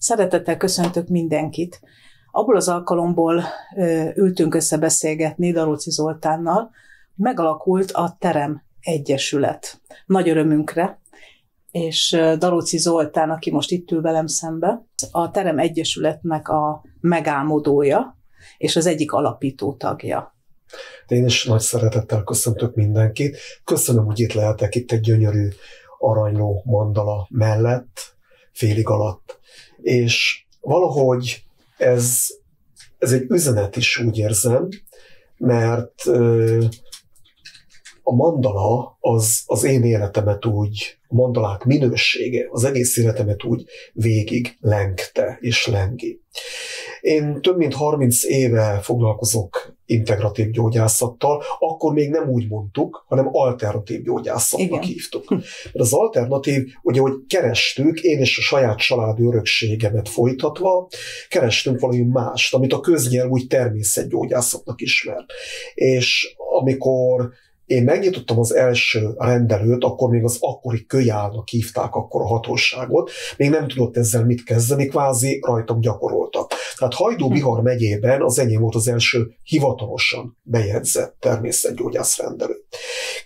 Szeretettel köszöntök mindenkit. Abból az alkalomból ültünk össze beszélgetni Daróczi Zoltánnal, megalakult a Terem Egyesület. Nagy örömünkre, és Daróczi Zoltán, aki most itt ül velem szembe, a Terem Egyesületnek a megálmodója, és az egyik alapító tagja. Én is nagy szeretettel köszöntök mindenkit. Köszönöm, hogy itt lehetek itt egy gyönyörű aranyló mandala mellett, félig alatt. És valahogy ez egy üzenet is, úgy érzem, mert a mandala az én életemet úgy, a mandalák minősége az egész életemet úgy végig lengte és lengi. Én több mint 30 éve foglalkozok integratív gyógyászattal, akkor még nem úgy mondtuk, hanem alternatív gyógyászatnak hívtuk. Mert az alternatív, ugye, hogy kerestük, én és a saját családi örökségemet folytatva, kerestünk valami mást, amit a köznyelv úgy természetgyógyászatnak ismer. És amikor én megnyitottam az első rendelőt, akkor még az akkori kölyálnak hívták akkor a hatóságot, még nem tudott ezzel mit kezdeni, kvázi rajtam gyakoroltak. Tehát Hajdú-Bihar megyében az enyém volt az első hivatalosan bejegyzett természetgyógyász rendelő.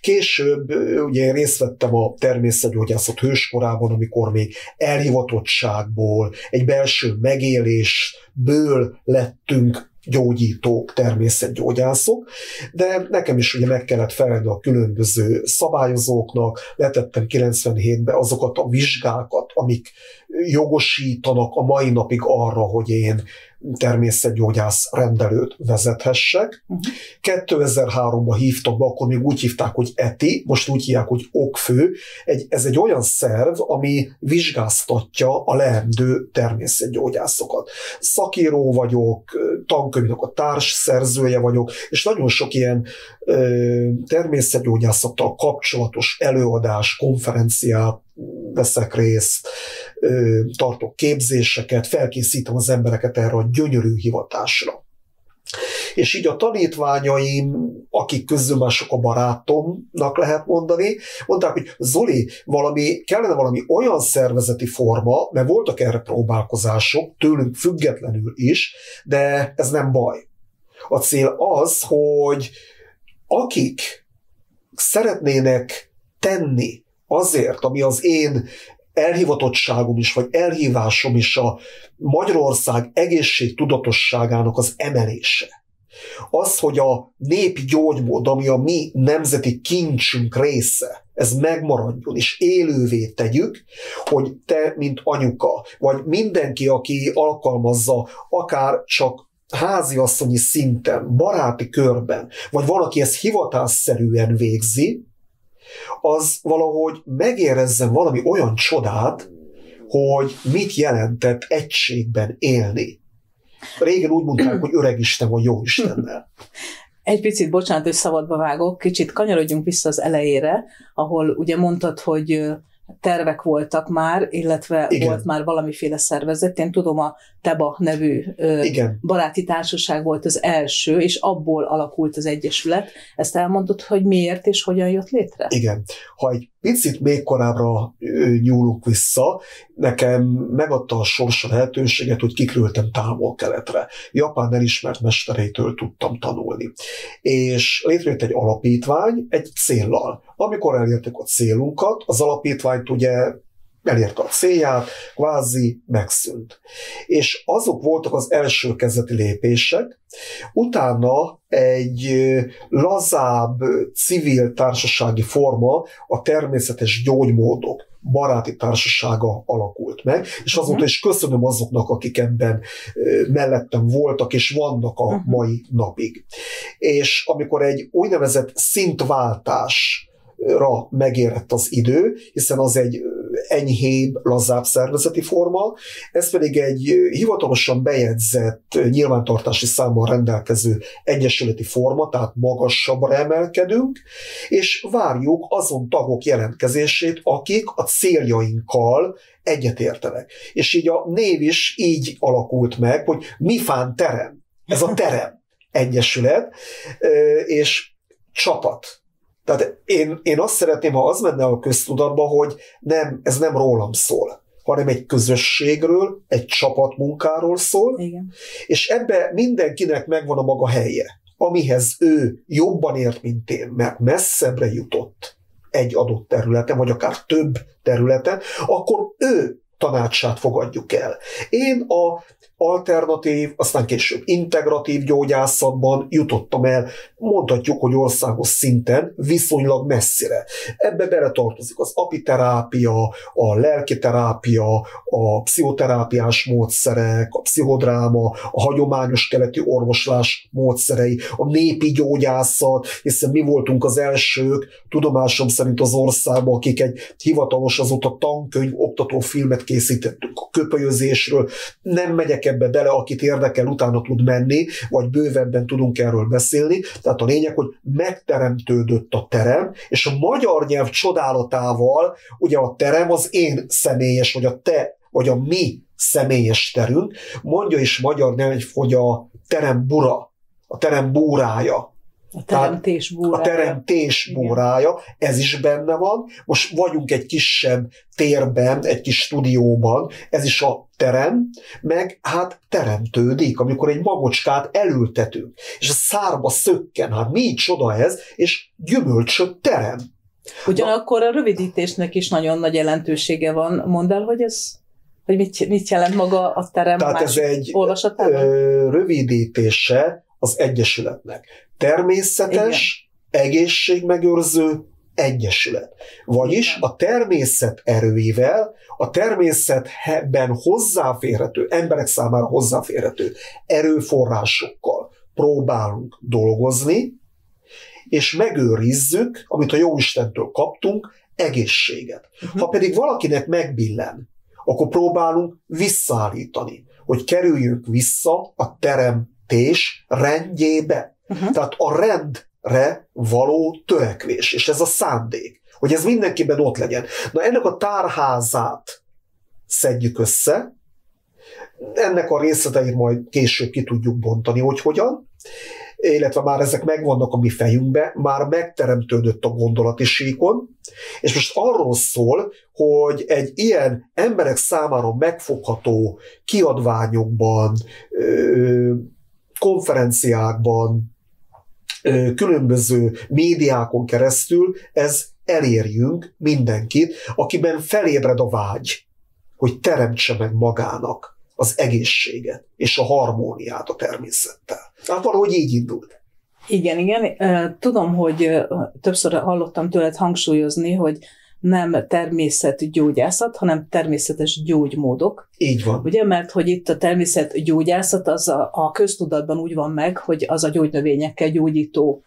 Később ugye részt vettem a természetgyógyászat hőskorában, amikor még elhivatottságból, egy belső megélésből lettünk gyógyítók, természetgyógyászok, de nekem is ugye meg kellett felelni a különböző szabályozóknak, letettem 97-ben azokat a vizsgákat, amik jogosítanak a mai napig arra, hogy én természetgyógyász rendelőt vezethessek. 2003-ban hívtak be, akkor még úgy hívták, hogy ETI, most úgy hívják, hogy okfő. Ez egy olyan szerv, ami vizsgáztatja a leendő természetgyógyászokat. Szakíró vagyok, tankönyvnek a társszerzője vagyok, és nagyon sok ilyen természetgyógyászattal kapcsolatos előadás, konferenciát veszek részt, tartok képzéseket, felkészítem az embereket erre a gyönyörű hivatásra. És így a tanítványaim, akik közül már sok a barátomnak lehet mondani, mondták, hogy Zoli, kellene valami olyan szervezeti forma, mert voltak erre próbálkozások, tőlünk függetlenül is, de ez nem baj. A cél az, hogy akik szeretnének tenni azért, ami az én elhivatottságom is, vagy elhívásom is a Magyarország egészségtudatosságának az emelése. Az, hogy a népi gyógymód, ami a mi nemzeti kincsünk része, ez megmaradjon, és élővé tegyük, hogy te, mint anyuka, vagy mindenki, aki alkalmazza, akár csak háziasszonyi szinten, baráti körben, vagy valaki ezt hivatásszerűen végzi, az valahogy megérezzen valami olyan csodát, hogy mit jelentett egységben élni. Régen úgy mondták, hogy öreg Isten vagy jó Istennel. Egy picit, bocsánat, hogy szabadba vágok, kicsit kanyarodjunk vissza az elejére, ahol ugye mondtad, hogy tervek voltak már, illetve volt már valamiféle szervezet. Én tudom, a TEBA nevű baráti társaság volt az első, és abból alakult az Egyesület. Ezt elmondod, hogy miért és hogyan jött létre? Igen. Ha egy picit még korábbra nyúlunk vissza, nekem megadta a sors a lehetőséget, hogy kikerültem távol-keletre. Japán elismert mestereitől tudtam tanulni. És létrejött egy alapítvány egy céllal. Amikor elértük a célunkat, az alapítványt ugye elérte a célját, kvázi megszűnt. És azok voltak az első kezdeti lépések, utána egy lazább, civil társasági forma, a természetes gyógymódok baráti társasága alakult meg, és azóta is köszönöm azoknak, akik ebben mellettem voltak, és vannak a mai napig. És amikor egy úgynevezett szintváltás megérett az idő, hiszen az egy enyhébb, lazább szervezeti forma, ez pedig egy hivatalosan bejegyzett nyilvántartási számmal rendelkező egyesületi forma, tehát magasabbra emelkedünk, és várjuk azon tagok jelentkezését, akik a céljainkkal egyetértenek. És így a név is így alakult meg, hogy Mifán Terem. Ez a Terem Egyesület, és csapat. Tehát én azt szeretném, ha az menne a köztudatba, hogy ez nem rólam szól. hanem egy közösségről, egy csapatmunkáról szól, Igen. és ebbe mindenkinek megvan a maga helye, amihez ő jobban ért, mint én, mert messzebbre jutott egy adott területen, vagy akár több területen, akkor ő tanácsát fogadjuk el. Én a alternatív, aztán később integratív gyógyászatban jutottam el, mondhatjuk, hogy országos szinten viszonylag messzire. Ebbe beletartozik az apiterápia, a lelkiterápia, a pszichoterápiás módszerek, a pszichodráma, a hagyományos keleti orvoslás módszerei, a népi gyógyászat, hiszen mi voltunk az elsők, tudomásom szerint az országban, akik egy hivatalos, azóta tankönyv oktató filmet készítettünk a köpölyözésről. Nem megyek ebbe bele, akit érdekel, utána tud menni, vagy bővebben tudunk erről beszélni. Tehát a lényeg, hogy megteremtődött a terem, és a magyar nyelv csodálatával, ugye a terem az én személyes, vagy a te, vagy a mi személyes terünk, mondja is magyar nyelv, hogy a terem bura, a terem búrája. A teremtés búrája. A teremtés búrája, ez is benne van. Most vagyunk egy kisebb térben, egy kis stúdióban, ez is a terem, meg hát teremtődik, amikor egy magocskát elültetünk, és a szárba szökken, hát mi csoda ez, és gyümölcsöt terem. Ugyanakkor a rövidítésnek is nagyon nagy jelentősége van. Mondd el, hogy hogy mit jelent maga a terem? Tehát ez egy rövidítése az egyesületnek. Természetes, igen, egészségmegőrző egyesület. Vagyis igen, a természet erőivel, a természetben hozzáférhető, emberek számára hozzáférhető erőforrásokkal próbálunk dolgozni, és megőrizzük, amit a Jóistentől kaptunk, egészséget. Ha pedig valakinek megbillen, akkor próbálunk visszaállítani, hogy kerüljünk vissza a teremtés rendjébe. Tehát a rendre való törekvés, és ez a szándék, hogy ez mindenkiben ott legyen. Na ennek a tárházát szedjük össze, ennek a részleteit majd később ki tudjuk bontani, hogy hogyan, illetve már ezek megvannak a mi fejünkbe, már megteremtődött a gondolati síkon, és most arról szól, hogy egy ilyen emberek számára megfogható kiadványokban, konferenciákban, különböző médiákon keresztül ez elérjünk mindenkit, akiben felébred a vágy, hogy teremtse meg magának az egészséget és a harmóniát a természettel. Hát valahogy így indult. Igen. Tudom, hogy többször hallottam tőled hangsúlyozni, hogy nem természetgyógyászat, hanem természetes gyógymódok. Így van. Ugye, mert hogy itt a természetgyógyászat az a köztudatban úgy van meg, hogy az a gyógynövényekkel gyógyító.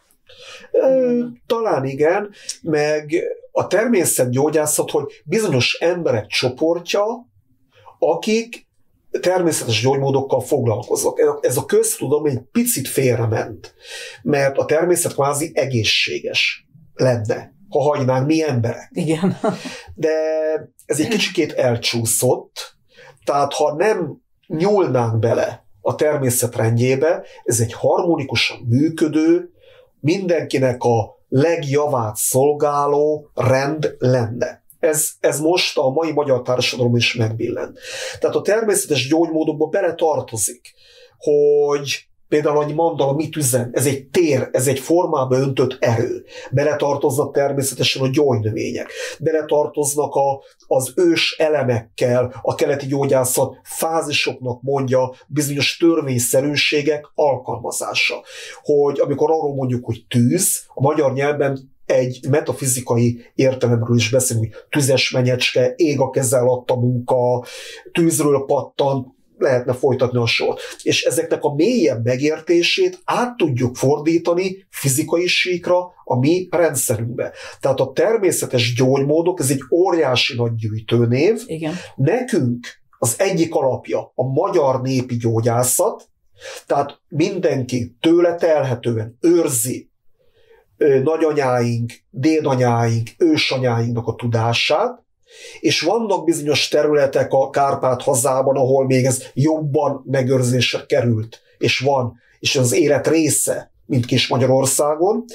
Talán igen, meg a természetgyógyászat, hogy bizonyos emberek csoportja, akik természetes gyógymódokkal foglalkoznak. Ez a köztudom egy picit félrement, mert a természet kvázi egészséges lenne, ha hagynánk mi emberek. Igen. De ez egy kicsikét elcsúszott, tehát ha nem nyúlnánk bele a természet rendjébe, ez egy harmonikusan működő, mindenkinek a legjavát szolgáló rend lenne. Ez most a mai magyar társadalom is megbillent. Tehát a természetes gyógymódokba beletartozik, hogy például, ahogy mandala mit üzen, ez egy tér, ez egy formába öntött erő. Beletartoznak természetesen a gyógynövények. Beletartoznak az ős elemekkel, a keleti gyógyászat fázisoknak mondja bizonyos törvényszerűségek alkalmazása. Hogy amikor arról mondjuk, hogy tűz, a magyar nyelvben egy metafizikai értelemről is beszélünk, hogy tüzes menyecske, ég a keze alatt a munka, tűzről pattant, lehetne folytatni a sort. És ezeknek a mélyebb megértését át tudjuk fordítani fizikai síkra a mi rendszerünkbe. Tehát a természetes gyógymódok, ez egy óriási nagy gyűjtőnév. Igen. Nekünk az egyik alapja a magyar népi gyógyászat, tehát mindenki tőle telhetően őrzi nagyanyáink, dédanyáink, ősanyáinknak a tudását, és vannak bizonyos területek a Kárpát-hazában, ahol még ez jobban megőrzésre került, és van, és ez az élet része, mint Kis Magyarországon,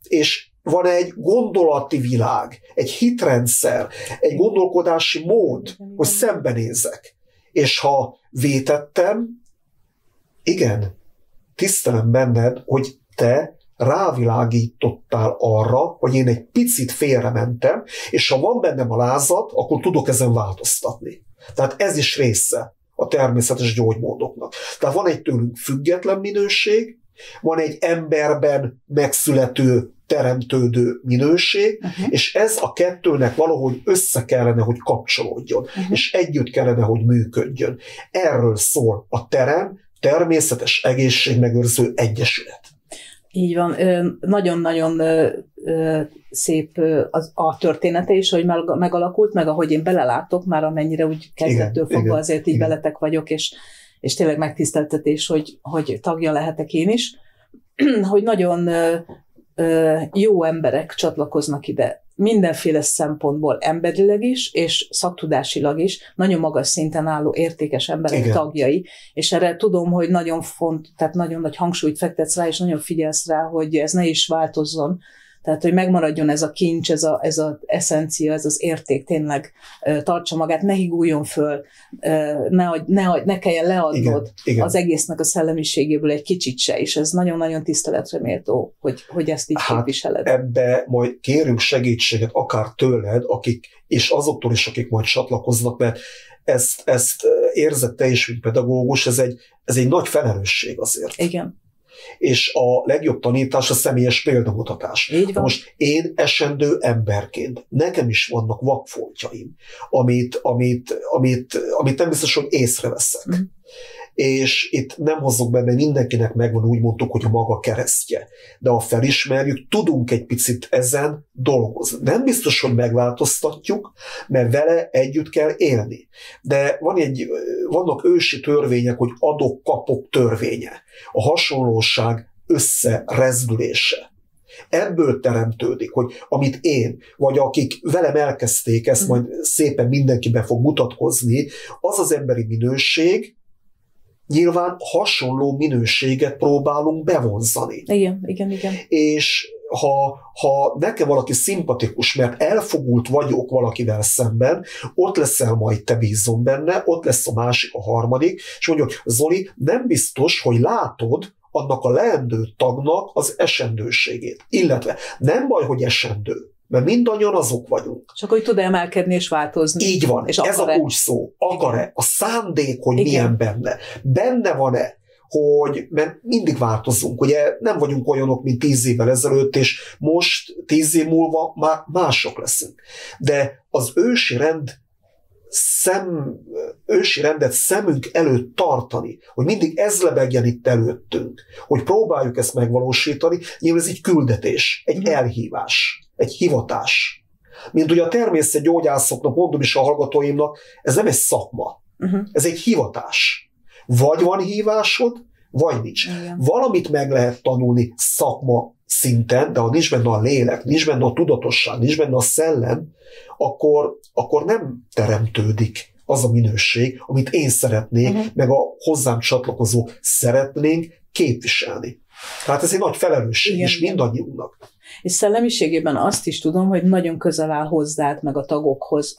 és van egy gondolati világ, egy hitrendszer, egy gondolkodási mód, hogy szembenézek. És ha vétettem, igen, tisztelem benned, hogy te rávilágítottál arra, hogy én egy picit félrementem, és ha van bennem a lázat, akkor tudok ezen változtatni. Tehát ez is része a természetes gyógymódoknak. Tehát van egy tőlünk független minőség, van egy emberben megszülető, teremtődő minőség, és ez a kettőnek valahogy össze kellene, hogy kapcsolódjon, és együtt kellene, hogy működjön. Erről szól a Terem Természetes Egészségmegőrző Egyesület. Így van. Nagyon-nagyon szép a története is, hogy megalakult, meg ahogy én belelátok, már amennyire úgy kezdettől fogva azért így veletek vagyok, és tényleg megtiszteltetés, hogy tagja lehetek én is, hogy nagyon jó emberek csatlakoznak ide. Mindenféle szempontból emberileg is, és szaktudásilag is nagyon magas szinten álló értékes emberek tagjai, és erre tudom, hogy nagyon tehát nagyon nagy hangsúlyt fektetsz rá, és nagyon figyelsz rá, hogy ez ne is változzon. Tehát, hogy megmaradjon ez a kincs, ez az eszencia, ez az érték tényleg tartsa magát, ne higuljon föl, ne kelljen leadnod az egésznek a szellemiségéből egy kicsit se, és ez nagyon-nagyon tiszteletre méltó, hogy ezt így képviseled. Ebbe majd kérünk segítséget, akár tőled, és azoktól is, akik majd csatlakoznak, mert ezt érzed te is, mint pedagógus, ez egy nagy felelősség azért. Igen. És a legjobb tanítás a személyes példamutatás. Most én esendő emberként, nekem is vannak vakfoltjaim, amit nem biztos, hogy észreveszek. És itt nem hozzuk be, mert mindenkinek megvan, úgy mondtuk, hogy a maga keresztje. De ha felismerjük, tudunk egy picit ezen dolgozni. Nem biztos, hogy megváltoztatjuk, mert vele együtt kell élni. De vannak ősi törvények, hogy adok-kapok törvénye. A hasonlóság összerezdülése. Ebből teremtődik, hogy amit én, vagy akik velem elkezdték, ezt majd szépen mindenkiben fog mutatkozni, az az emberi minőség, nyilván hasonló minőséget próbálunk bevonzani. Igen. És ha nekem valaki szimpatikus, mert elfogult vagyok valakivel szemben, ott leszel majd, te bízom benne, ott lesz a másik, a harmadik, és mondjuk, Zoli, nem biztos, hogy látod annak a leendő tagnak az esendőségét. Illetve nem baj, hogy esendő, mert mindannyian azok vagyunk. Csak hogy tud emelkedni és változni. Így van, és ez a kulcs szó. Akar-e? A szándék, hogy milyen benne. Benne van-e, hogy mert mindig változunk. Ugye nem vagyunk olyanok, mint 10 évvel ezelőtt, és most 10 év múlva már mások leszünk. De az ősi rendet szemünk előtt tartani, hogy mindig ez lebegjen itt előttünk, hogy próbáljuk ezt megvalósítani, nyilván ez egy küldetés, egy elhívás, egy hivatás. Mint ugye a természetgyógyászoknak, mondom is a hallgatóimnak, ez nem egy szakma, ez egy hivatás. Vagy van hívásod, vagy nincs. Valamit meg lehet tanulni szakma szinten, de ha nincs benne a lélek, nincs benne a tudatosság, nincs benne a szellem, akkor nem teremtődik az a minőség, amit én szeretnék, meg a hozzám csatlakozó szeretnénk képviselni. Tehát ez egy nagy felelősség is mindannyiunknak. És szellemiségében azt is tudom, hogy nagyon közel áll hozzád, meg a tagokhoz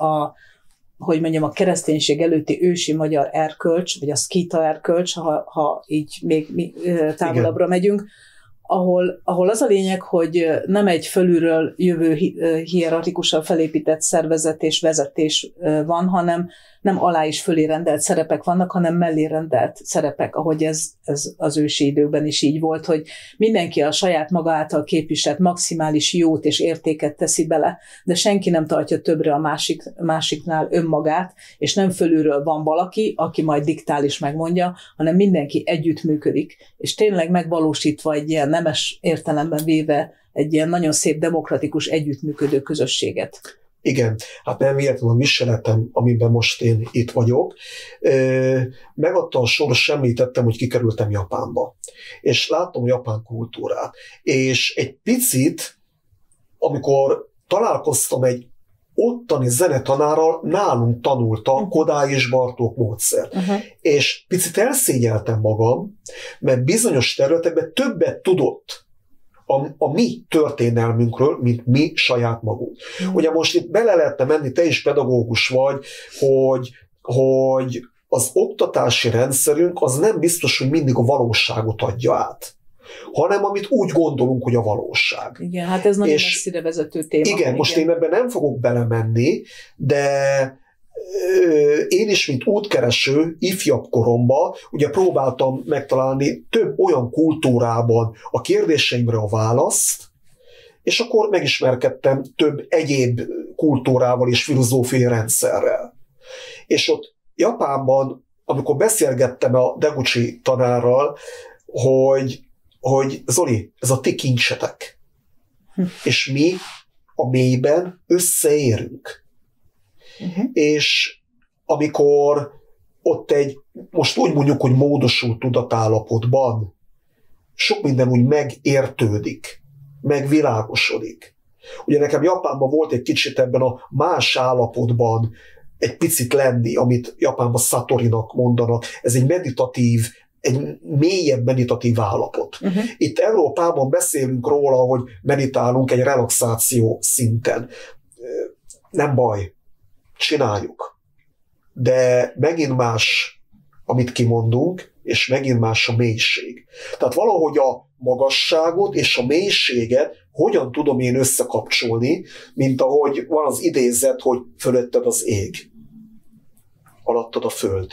hogy mondjam, a kereszténység előtti ősi magyar erkölcs, vagy a szkíta erkölcs, ha így még távolabbra megyünk, ahol az a lényeg, hogy nem egy fölülről jövő hierarchikusan felépített szervezet és vezetés van, hanem nem alá és fölé rendelt szerepek vannak, hanem mellé rendelt szerepek, ahogy ez az ősi időkben is így volt, hogy mindenki a saját maga által képviselt maximális jót és értéket teszi bele, de senki nem tartja többre a másiknál önmagát, és nem fölülről van valaki, aki majd diktál és megmondja, hanem mindenki együttműködik, és tényleg megvalósítva egy ilyen nemes értelemben véve egy ilyen nagyon szép demokratikus együttműködő közösséget. Igen, hát nem véletlenül a viseletem, amiben most én itt vagyok, megadta a sors, említettem, hogy kikerültem Japánba, és láttam a japán kultúrát, és egy picit, amikor találkoztam egy ottani zenetanárral, nálunk tanulta Kodály és Bartók módszert. És picit elszégyeltem magam, mert bizonyos területekben többet tudott a mi történelmünkről, mint mi saját magunk. Ugye most itt bele lehetne menni, te is pedagógus vagy, hogy az oktatási rendszerünk az nem biztos, hogy mindig a valóságot adja át, hanem amit úgy gondolunk, hogy a valóság. Igen, hát ez nagyon messzire vezető téma. Igen, most én ebben nem fogok belemenni, de én is, mint útkereső, ifjabb koromban, ugye próbáltam megtalálni több olyan kultúrában a kérdéseimre a választ, és akkor megismerkedtem több egyéb kultúrával és filozófiai rendszerrel. És ott Japánban, amikor beszélgettem a Deguchi tanárral, hogy Zoli, ez a ti kincsetek, és mi a mélyben összeérünk. És amikor ott most úgy mondjuk, hogy módosult tudatállapotban sok minden úgy megértődik, megvilágosodik. Ugye nekem Japánban volt egy kicsit ebben a más állapotban egy picit lenni, amit Japánban satorinak mondanak. Ez egy meditatív, egy mélyebb meditatív állapot. Itt Európában beszélünk róla, hogy meditálunk egy relaxáció szinten. Nem baj, csináljuk. De megint más, amit kimondunk, és megint más a mélység. Tehát valahogy a magasságot és a mélységet hogyan tudom én összekapcsolni, mint ahogy van az idézet, hogy fölötted az ég, alattad a föld,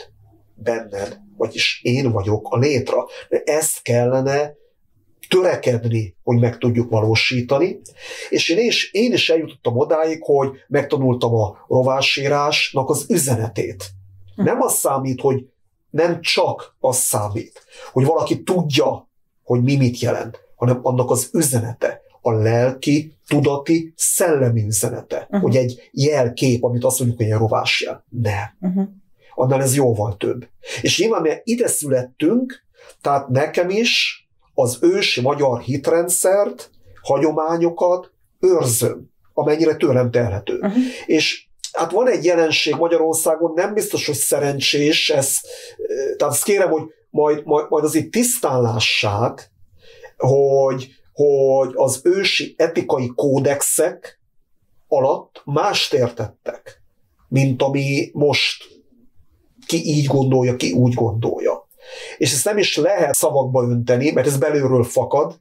benned, vagyis én vagyok a létra. De ezt kellene törekedni, hogy meg tudjuk valósítani, és én is eljutottam odáig, hogy megtanultam a rovásírásnak az üzenetét. Nem az számít, hogy nem csak az számít, hogy valaki tudja, hogy mi mit jelent, hanem annak az üzenete, a lelki, tudati, szellemi üzenete, hogy egy jelkép, amit azt mondjuk, hogy egy rovásjel. Nem. Annál ez jóval több. És nyilván, mert ide születtünk, tehát nekem is az ősi magyar hitrendszert, hagyományokat őrzöm, amennyire tőlem telhető. És hát van egy jelenség Magyarországon, nem biztos, hogy szerencsés, tehát azt kérem, hogy majd azért tisztán lássák, hogy az ősi etikai kódexek alatt mást értettek, mint ami most ki így gondolja, ki úgy gondolja. És ezt nem is lehet szavakba önteni, mert ez belülről fakad,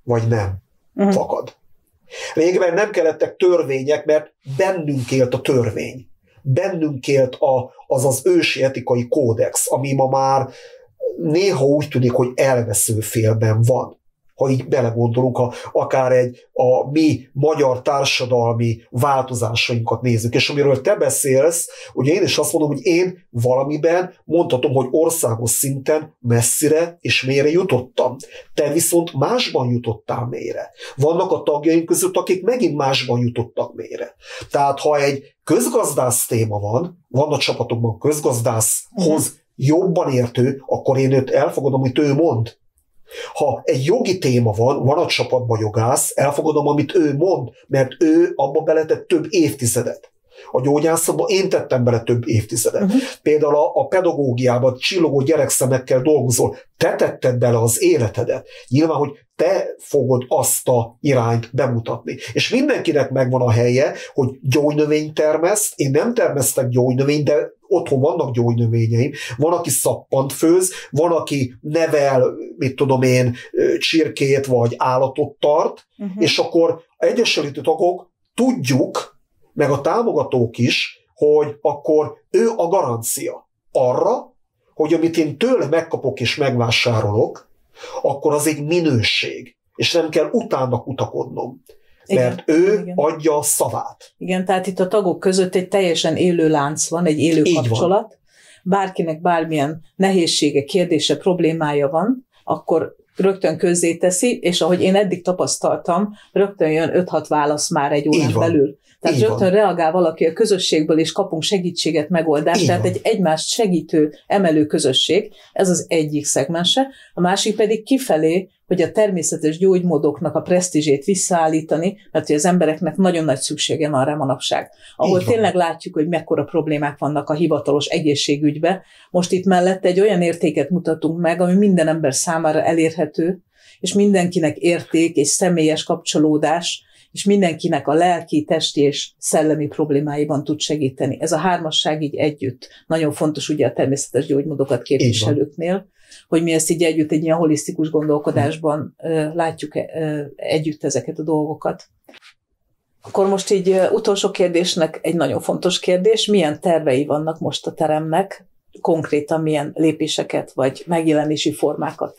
vagy nem fakad. Régebben nem kellettek törvények, mert bennünk élt a törvény. Bennünk élt az ősi etikai kódex, ami ma már néha úgy tűnik, hogy elvesző félben van. Ha így belegondolunk, ha akár a mi magyar társadalmi változásainkat nézzük. És amiről te beszélsz, ugye én is azt mondom, hogy én valamiben mondhatom, hogy országos szinten messzire és mélyre jutottam. Te viszont másban jutottál mélyre. Vannak a tagjaink között, akik megint másban jutottak mélyre. Tehát ha egy közgazdász téma van a csapatokban közgazdászhoz jobban értő, akkor én őt elfogadom, amit ő mond. Ha egy jogi téma van a csapatban jogász, elfogadom, amit ő mond, mert ő abba beletett több évtizedet. A gyógyászatban én tettem bele több évtizedet. Például a pedagógiában csillogó gyerekszemekkel dolgozol, te tetted bele az életedet. Nyilván, hogy te fogod azt a irányt bemutatni. És mindenkinek megvan a helye, hogy gyógynövényt termeszt. Én nem termesztek gyógynövényt, de otthon vannak gyógynövényeim. Van, aki szappant főz, van, aki nevel, mit tudom én, csirkét vagy állatot tart, és akkor egyesülítő tagok tudjuk, meg a támogatók is, hogy akkor ő a garancia arra, hogy amit én tőle megkapok és megvásárolok, akkor az egy minőség, és nem kell utána kutakodnom. Mert ő adja a szavát. Igen, tehát itt a tagok között egy teljesen élő lánc van, egy élő kapcsolat. Bárkinek bármilyen nehézsége, kérdése, problémája van, akkor rögtön közzéteszi, és ahogy én eddig tapasztaltam, rögtön jön 5-6 válasz már egy órán belül. Tehát rögtön reagál valaki a közösségből, és kapunk segítséget, megoldást. Tehát egy egymást segítő, emelő közösség, ez az egyik szegmense. A másik pedig kifelé, hogy a természetes gyógymódoknak a presztízsét visszaállítani, mert hogy az embereknek nagyon nagy szüksége van rá manapság. Ahol tényleg látjuk, hogy mekkora problémák vannak a hivatalos egészségügybe. Most itt mellett egy olyan értéket mutatunk meg, ami minden ember számára elérhető, és mindenkinek érték és személyes kapcsolódás, és mindenkinek a lelki, testi és szellemi problémáiban tud segíteni. Ez a hármasság így együtt. Nagyon fontos ugye a természetes gyógymódokat képviselőknél, hogy mi ezt így együtt egy ilyen holisztikus gondolkodásban látjuk együtt ezeket a dolgokat. Akkor most így utolsó kérdésnek egy nagyon fontos kérdés. Milyen tervei vannak most a teremnek? Konkrétan milyen lépéseket vagy megjelenési formákat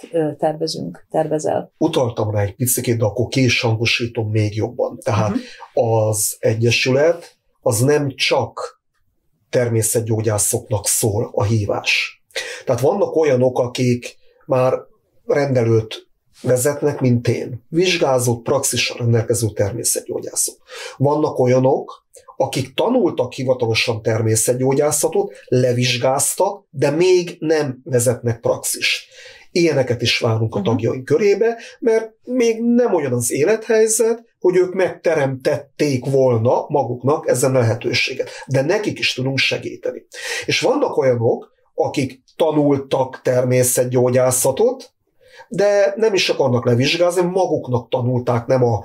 tervezel? Utaltam rá egy picit, de akkor ki is hangosítom még jobban. Tehát az Egyesület az nem csak természetgyógyászoknak szól a hívás. Tehát vannak olyanok, akik már rendelőt vezetnek, mint én. Vizsgázott, praxissal rendelkező természetgyógyászok. Vannak olyanok, akik tanultak hivatalosan természetgyógyászatot, levizsgáztak, de még nem vezetnek praxist. Ilyeneket is várunk a tagjaink körébe, mert még nem olyan az élethelyzet, hogy ők megteremtették volna maguknak ezen a lehetőséget. De nekik is tudunk segíteni. És vannak olyanok, akik tanultak természetgyógyászatot, de nem is akarnak levizsgázni, maguknak tanulták, nem a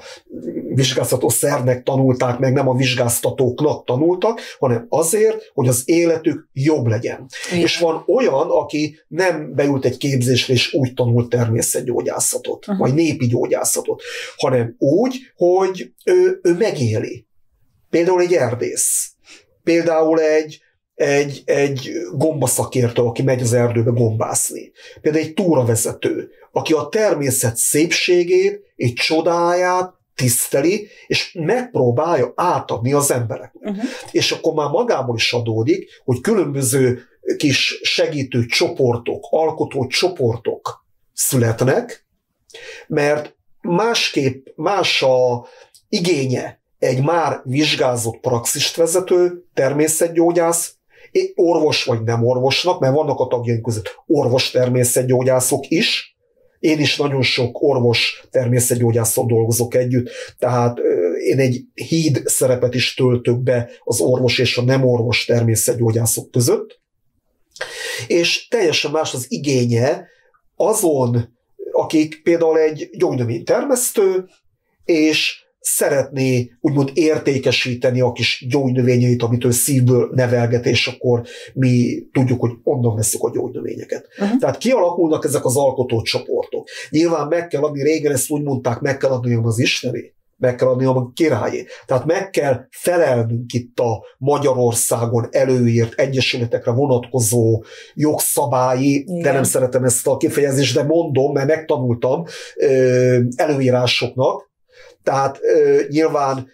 vizsgáztató szernek tanulták meg, nem a vizsgáztatóknak tanultak, hanem azért, hogy az életük jobb legyen. Igen. És van olyan, aki nem beült egy képzésre, és úgy tanult természetgyógyászatot, vagy népi gyógyászatot, hanem úgy, hogy ő megéli. Például egy erdész, például egy gombaszakértő, aki megy az erdőbe gombászni. Például egy túravezető, aki a természet szépségét és csodáját tiszteli, és megpróbálja átadni az embereknek. És akkor már magából is adódik, hogy különböző kis segítő csoportok, alkotó csoportok születnek, mert másképp más a igénye egy már vizsgázott praxist vezető természetgyógyász, orvos vagy nem orvosnak, mert vannak a tagjaink között orvos természetgyógyászok is. Én is nagyon sok orvos természetgyógyásszal dolgozok együtt, tehát én egy híd szerepet is töltök be az orvos és a nem orvos természetgyógyászok között. És teljesen más az igénye azon, akik például egy gyógynövénytermesztő, és szeretné úgymond értékesíteni a kis gyógynövényeit, amit ő szívből nevelget, és akkor mi tudjuk, hogy onnan veszük a gyógynövényeket. Tehát kialakulnak ezek az alkotócsoportok. Nyilván meg kell adni, régen ezt úgy mondták, meg kell adni az Istené, meg kell adni a királyé. Tehát meg kell felelnünk itt a Magyarországon előírt egyesületekre vonatkozó jogszabályi, de nem szeretem ezt a kifejezést, de mondom, mert megtanultam előírásoknak. Tehát nyilván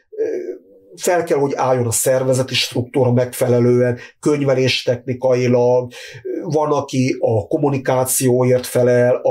fel kell, hogy álljon a szervezeti struktúra megfelelően, könyvelés technikailag, van, aki a kommunikációért felel,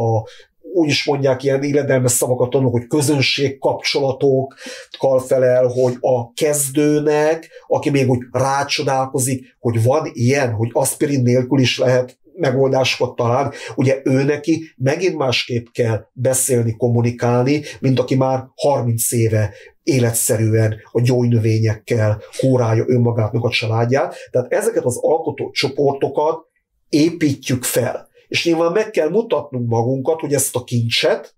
úgy is mondják, ilyen illedelmes szavakat tanulok, hogy közönségkapcsolatokkal felel, hogy a kezdőnek, aki még úgy rácsodálkozik, hogy van ilyen, hogy aspirin nélkül is lehet megoldásokat találni, ugye ő neki megint másképp kell beszélni, kommunikálni, mint aki már 30 éve életszerűen a gyógynövényekkel kórálja önmagát, meg a családját. Tehát ezeket az alkotó csoportokat építjük fel. És nyilván meg kell mutatnunk magunkat, hogy ezt a kincset,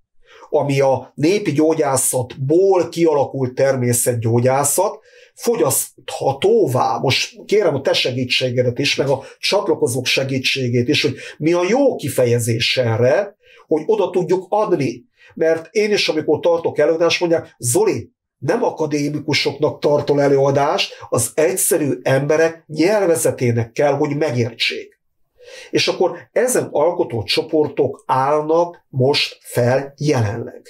ami a népi gyógyászatból kialakult természetgyógyászat, fogyaszthatóvá, most kérem a te segítségedet is, meg a csatlakozók segítségét is, hogy mi a jó kifejezés erre, hogy oda tudjuk adni. Mert én is, amikor tartok előadást, mondják, Zoli, nem akadémikusoknak tartol előadást, az egyszerű emberek nyelvezetének kell, hogy megértsék. És akkor ezen alkotó csoportok állnak most fel jelenleg.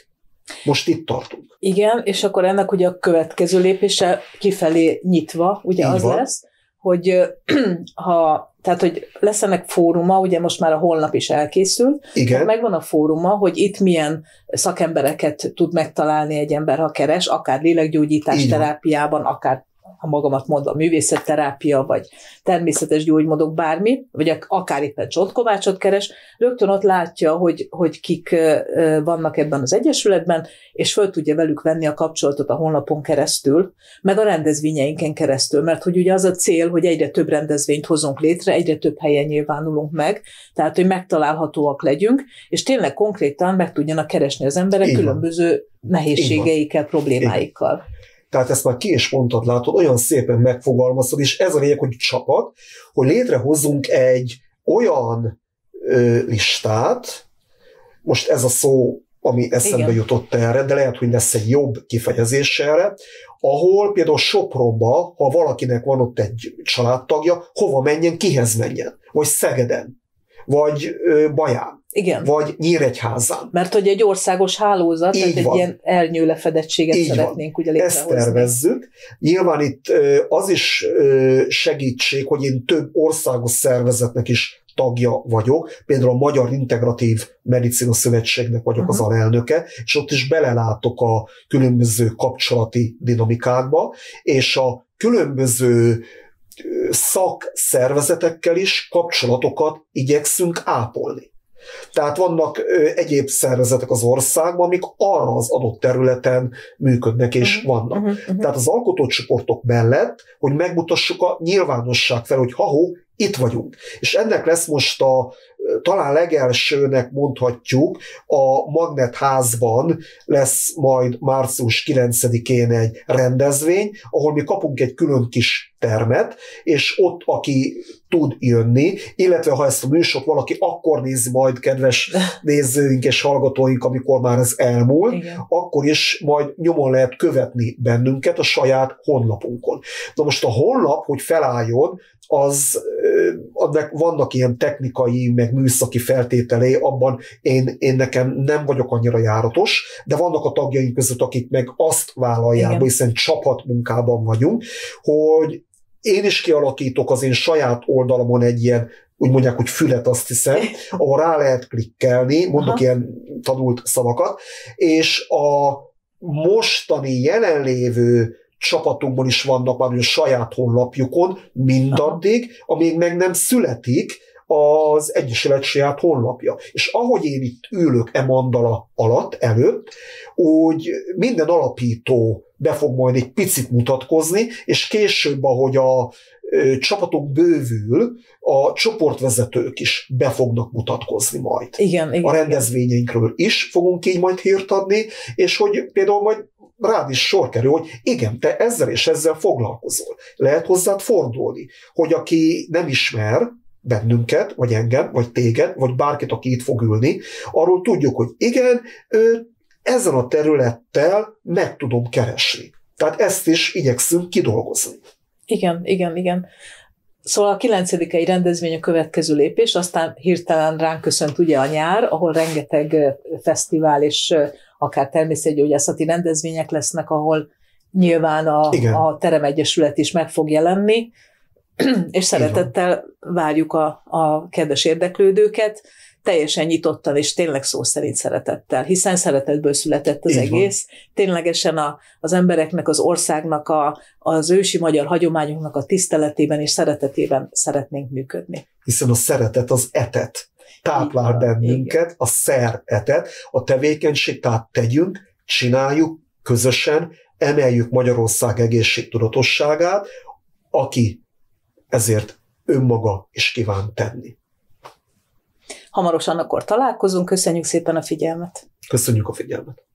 Most itt tartunk. Igen, és akkor ennek ugye a következő lépése kifelé nyitva, ugye így az van. Lesz, hogy tehát, hogy lesz ennek fóruma, ugye most már a holnap is elkészül, igen. Megvan a fóruma, hogy itt milyen szakembereket tud megtalálni egy ember, ha keres, akár lélekgyógyítás terápiában, akár ha magamat mondva, művészetterápia, vagy természetes gyógymódok, bármi, vagy akár éppen csontkovácsot keres, rögtön ott látja, hogy kik vannak ebben az egyesületben, és föl tudja velük venni a kapcsolatot a honlapon keresztül, meg a rendezvényeinken keresztül, mert hogy ugye az a cél, hogy egyre több rendezvényt hozunk létre, egyre több helyen nyilvánulunk meg, tehát hogy megtalálhatóak legyünk, és tényleg konkrétan meg tudjanak keresni az emberek különböző nehézségeikkel, problémáikkal. Tehát ezt már ki is mondtad, látod, olyan szépen megfogalmazod, és ez a lényeg, hogy csapat, hogy létrehozzunk egy olyan listát, most ez a szó, ami eszembe jutott erre, de lehet, hogy lesz egy jobb kifejezés erre, ahol például Sopronba, ha valakinek van ott egy családtagja, hova menjen, kihez menjen, vagy Szegeden, vagy Baján, igen. Vagy Nyíregyházán. Mert hogy egy országos hálózat, így tehát van. Egy ilyen elnyőlefedettséget így szeretnénk ugye létrehozni. Ezt tervezzük. Nyilván itt az is segítség, hogy én több országos szervezetnek is tagja vagyok, például a Magyar Integratív Medicina Szövetségnek vagyok az alelnöke, és ott is belelátok a különböző kapcsolati dinamikákba, és a különböző szakszervezetekkel is kapcsolatokat igyekszünk ápolni. Tehát vannak egyéb szervezetek az országban, amik arra az adott területen működnek és vannak. Tehát az alkotócsoportok mellett, hogy megmutassuk a nyilvánosság fel, hogy itt vagyunk. És ennek lesz most talán legelsőnek mondhatjuk, a Magnetházban lesz majd március 9-én egy rendezvény, ahol mi kapunk egy külön kis termet, és ott, aki tud jönni, illetve ha ezt a műsort valaki akkor nézi majd, kedves nézőink és hallgatóink, amikor már ez elmúlt, igen. Akkor is majd nyomon lehet követni bennünket a saját honlapunkon. Na most a honlap, hogy felálljon, annak vannak ilyen technikai, meg műszaki feltételei, abban én nekem nem vagyok annyira járatos, de vannak a tagjaink között, akik meg azt vállalják, hiszen csapatmunkában vagyunk, hogy én is kialakítok az én saját oldalamon egy ilyen, úgy mondják, hogy fület, azt hiszem, ahol rá lehet klikkelni, mondok ilyen tanult szavakat, és a mostani jelenlévő csapatunkban is vannak már a saját honlapjukon, mindaddig, amíg meg nem születik az Egyesület saját honlapja. És ahogy én itt ülök mandala előtt, úgy minden alapító be fog majd egy picit mutatkozni, és később, ahogy a csapatok bővül, a csoportvezetők is be fognak mutatkozni majd. Igen, a rendezvényeinkről is fogunk így majd hírt adni, és hogy például majd rád is sor kerül, hogy igen, te ezzel és ezzel foglalkozol. Lehet hozzád fordulni, hogy aki nem ismer bennünket, vagy engem, vagy téged, vagy bárkit, aki itt fog ülni, arról tudjuk, hogy igen, ezen a területtel meg tudom keresni. Tehát ezt is igyekszünk kidolgozni. Igen. Szóval a 9. rendezvény a következő lépés, aztán hirtelen ránk köszönt ugye a nyár, ahol rengeteg fesztivál és akár természetgyógyászati rendezvények lesznek, ahol nyilván a Terem Egyesület is meg fog jelenni, és szeretettel várjuk a kedves érdeklődőket, teljesen nyitottan, és tényleg szó szerint szeretettel, hiszen szeretetből született az egész. Ténylegesen az embereknek, az országnak, az ősi magyar hagyományoknak a tiszteletében és szeretetében szeretnénk működni. Hiszen a szeretet az etet táplál bennünket, a szeretet, a tevékenység, tehát tegyünk, csináljuk közösen, emeljük Magyarország egészségtudatosságát, aki ezért önmaga is kíván tenni. Hamarosan akkor találkozunk, köszönjük szépen a figyelmet. Köszönjük a figyelmet.